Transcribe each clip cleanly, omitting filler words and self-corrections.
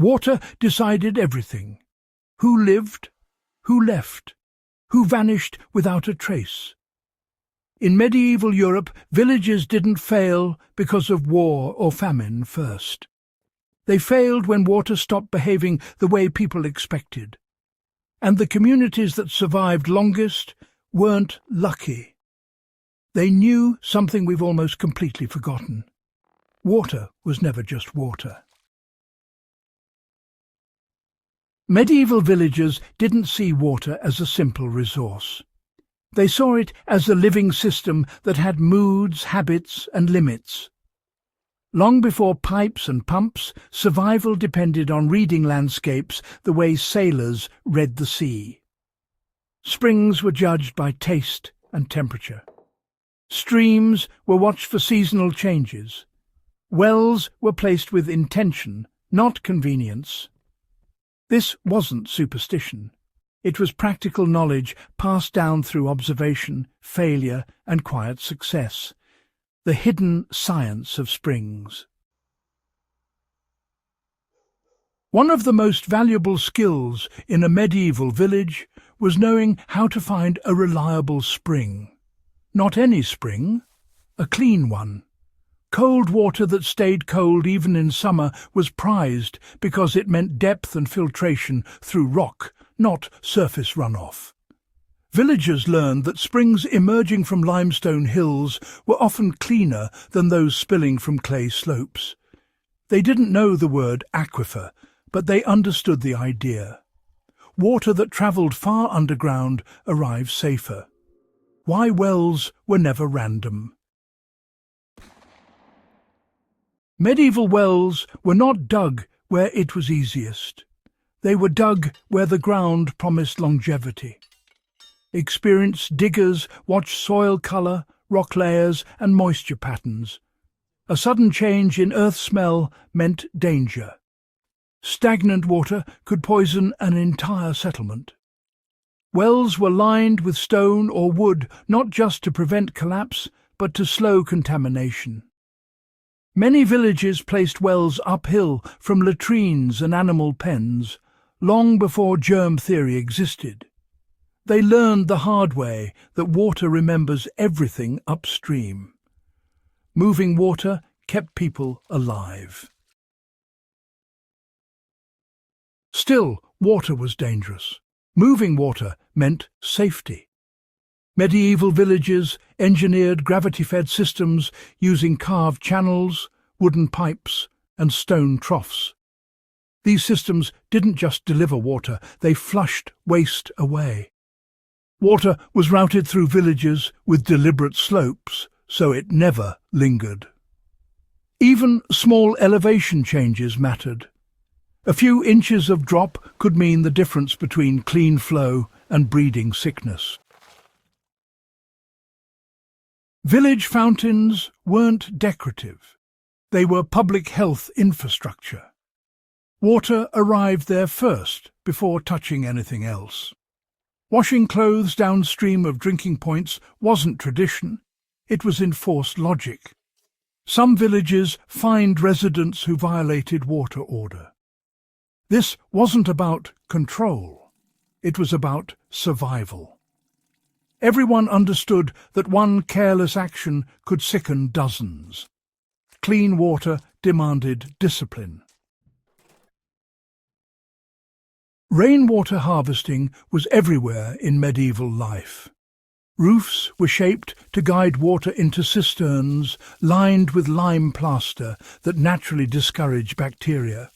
Water decided everything: who lived, who left, who vanished without a trace. In medieval Europe, villages didn't fail because of war or famine first. They failed when water stopped behaving the way people expected. And the communities that survived longest weren't lucky. They knew something we've almost completely forgotten. Water was never just water. Medieval villagers didn't see water as a simple resource. They saw it as a living system that had moods, habits, and limits. Long before pipes and pumps, survival depended on reading landscapes the way sailors read the sea. Springs were judged by taste and temperature. Streams were watched for seasonal changes. Wells were placed with intention, not convenience. This wasn't superstition. It was practical knowledge passed down through observation, failure, and quiet success. The hidden science of springs. One of the most valuable skills in a medieval village was knowing how to find a reliable spring. Not any spring, a clean one. Cold water that stayed cold even in summer was prized because it meant depth and filtration through rock, not surface runoff. Villagers learned that springs emerging from limestone hills were often cleaner than those spilling from clay slopes. They didn't know the word aquifer, but they understood the idea. Water that travelled far underground arrived safer. Why wells were never random. Medieval wells were not dug where it was easiest. They were dug where the ground promised longevity. Experienced diggers watched soil colour, rock layers and moisture patterns. A sudden change in earth smell meant danger. Stagnant water could poison an entire settlement. Wells were lined with stone or wood not just to prevent collapse, but to slow contamination. Many villages placed wells uphill from latrines and animal pens, long before germ theory existed. They learned the hard way that water remembers everything upstream. Moving water kept people alive. Still, water was dangerous. Moving water meant safety. Medieval villages engineered gravity-fed systems using carved channels, wooden pipes, and stone troughs. These systems didn't just deliver water, they flushed waste away. Water was routed through villages with deliberate slopes, so it never lingered. Even small elevation changes mattered. A few inches of drop could mean the difference between clean flow and breeding sickness. Village fountains weren't decorative. They were public health infrastructure. Water arrived there first before touching anything else. Washing clothes downstream of drinking points wasn't tradition, it was enforced logic. Some villages fined residents who violated water order. This wasn't about control, it was about survival. Everyone understood that one careless action could sicken dozens. Clean water demanded discipline. Rainwater harvesting was everywhere in medieval life. Roofs were shaped to guide water into cisterns lined with lime plaster that naturally discouraged bacteria.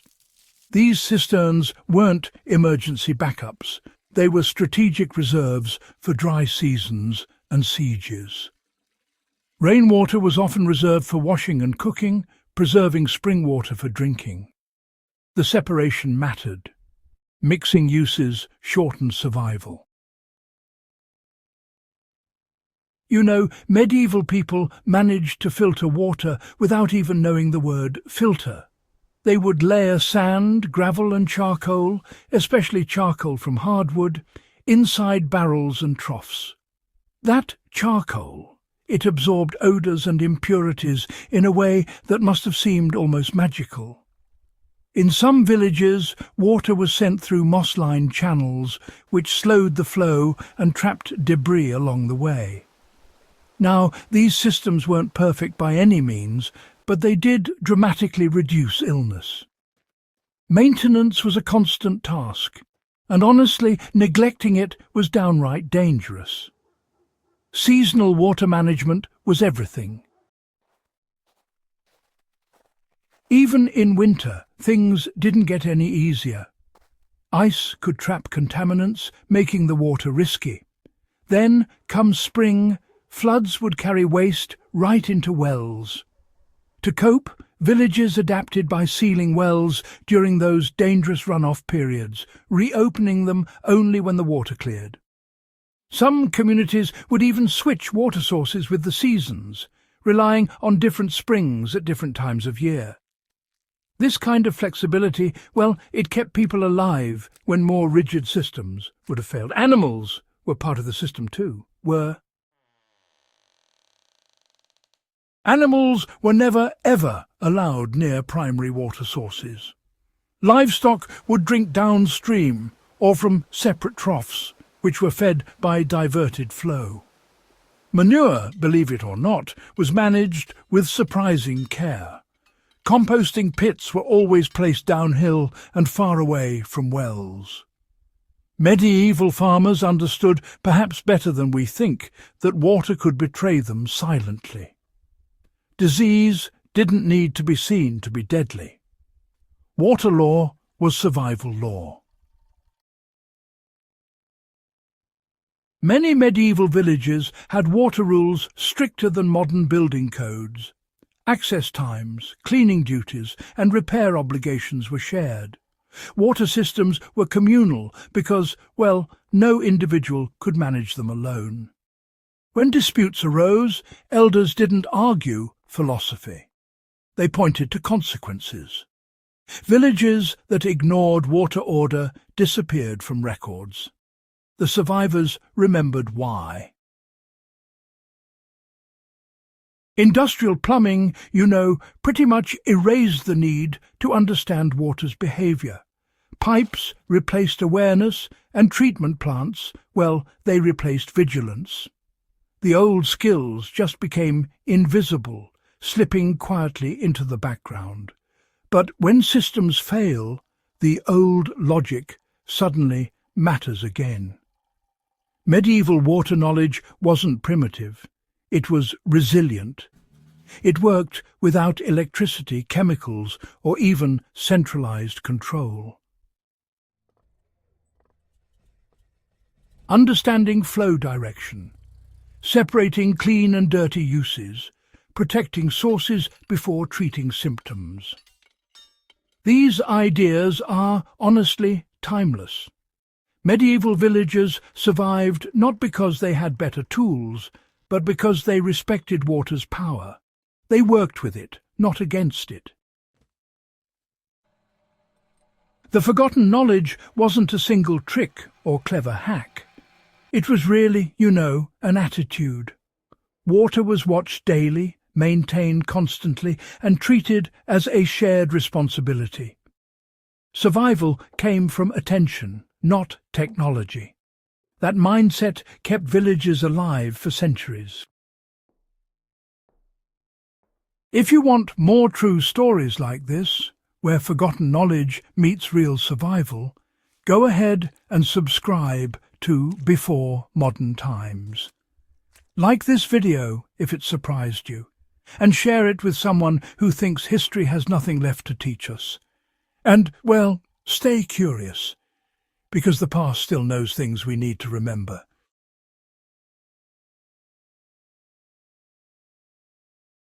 These cisterns weren't emergency backups. They were strategic reserves for dry seasons and sieges. Rainwater was often reserved for washing and cooking, preserving spring water for drinking. The separation mattered. Mixing uses shortened survival. You know, medieval people managed to filter water without even knowing the word filter. They would layer sand, gravel and charcoal, especially charcoal from hardwood, inside barrels and troughs. That charcoal, it absorbed odours and impurities in a way that must have seemed almost magical. In some villages, water was sent through moss-lined channels, which slowed the flow and trapped debris along the way. Now, these systems weren't perfect by any means, but they did dramatically reduce illness. Maintenance was a constant task, and honestly, neglecting it was downright dangerous. Seasonal water management was everything. Even in winter, things didn't get any easier. Ice could trap contaminants, making the water risky. Then, come spring, floods would carry waste right into wells. To cope, villages adapted by sealing wells during those dangerous runoff periods, reopening them only when the water cleared. Some communities would even switch water sources with the seasons, relying on different springs at different times of year. This kind of flexibility, well, it kept people alive when more rigid systems would have failed. Animals were part of the system too, Animals were never, ever allowed near primary water sources. Livestock would drink downstream or from separate troughs, which were fed by diverted flow. Manure, believe it or not, was managed with surprising care. Composting pits were always placed downhill and far away from wells. Medieval farmers understood, perhaps better than we think, that water could betray them silently. Disease didn't need to be seen to be deadly. Water law was survival law. Many medieval villages had water rules stricter than modern building codes. Access times, cleaning duties, and repair obligations were shared. Water systems were communal because, well, no individual could manage them alone. When disputes arose, elders didn't argue philosophy. They pointed to consequences. Villages that ignored water order disappeared from records. The survivors remembered why. Industrial plumbing, pretty much erased the need to understand water's behaviour. Pipes replaced awareness, and treatment plants, they replaced vigilance. The old skills just became invisible, slipping quietly into the background. But when systems fail, the old logic suddenly matters again. Medieval water knowledge wasn't primitive. It was resilient. It worked without electricity, chemicals, or even centralized control. Understanding flow direction, separating clean and dirty uses, protecting sources before treating symptoms. These ideas are, honestly, timeless. Medieval villagers survived not because they had better tools, but because they respected water's power. They worked with it, not against it. The forgotten knowledge wasn't a single trick or clever hack. It was really, an attitude. Water was watched daily, maintained constantly, and treated as a shared responsibility. Survival came from attention, not technology. That mindset kept villages alive for centuries. If you want more true stories like this, where forgotten knowledge meets real survival, go ahead and subscribe to Before Modern Times. Like this video if it surprised you, and share it with someone who thinks history has nothing left to teach us. And, stay curious, because the past still knows things we need to remember.